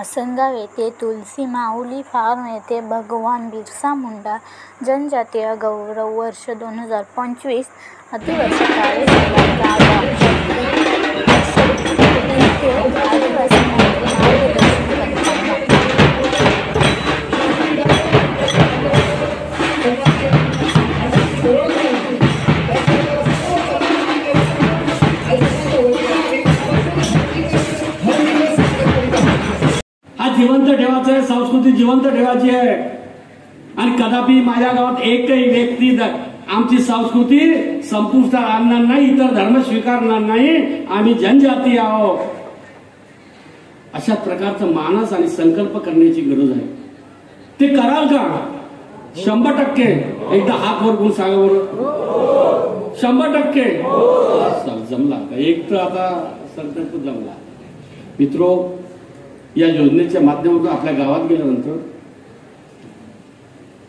आसनगाव येथे तुलसी माऊली फार्म येथे भगवान बिरसा मुंडा जनजातीय गौरव वर्ष 2025 आदिवासी कार्यशाळा गावा येथे आदिवासी मंत्री मार्गदर्शन करताना जिवंत ठेवायचं आहे, संस्कृती जिवंत ठेवायची आहे आणि कदापि माझ्या गावात एकही व्यक्ती आमची संस्कृती संपुष्टात आणणार नाही, इतर धर्म स्वीकारणार नाही, आम्ही जनजाती आहोत अशा प्रकारचं मानस आणि संकल्प करण्याची गरज आहे। ते कराल का? 100%। एकदा हात वर करून सांगा बरं। 100% जमला का? एक तर आता संकल्प जमला। मित्रो, या योजनेच्या माध्यमातून आपल्या गावात गेल्यानंतर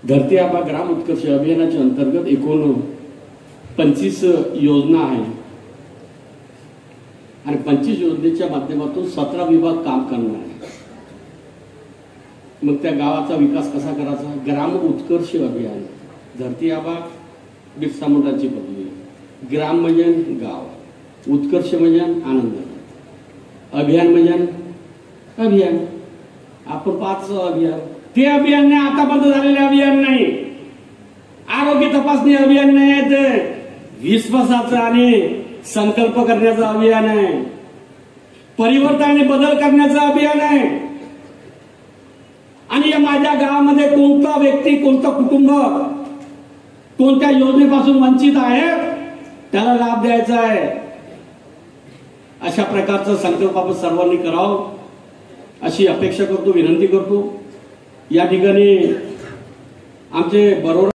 धरती आबा ग्राम उत्कर्ष अभियानाच्या अंतर्गत एकूण 25 योजना आहे आणि 25 योजनेच्या माध्यमातून 17 विभाग काम करणार आहे। मग त्या गावाचा विकास कसा करायचा? ग्राम उत्कर्ष अभियान, धरती आबा बिरसा मुंडाची पदवी, ग्राम म्हणजे गाव, उत्कर्ष म्हणजे आनंद, अभियान म्हणजे अभियान। आपण 5 अभियान, ते अभियान नाही, आता बंद झालेले अभियान नाही, आरोग्य तपासणी अभियान नाही, ते विश्वासाचं आणि संकल्प करण्याचं अभियान आहे, परिवर्तन आणि बदल करण्याचं अभियान आहे। आणि या माझ्या गावामध्ये कोणता व्यक्ती, कोणतं कुटुंब कोणत्या योजनेपासून वंचित आहे त्याला लाभ द्यायचा आहे। अशा प्रकारचा संकल्प आपण सर्वांनी करावं अशी अपेक्षा करतो, विनंती करतो। या ठिकाणी आमचे बरोबर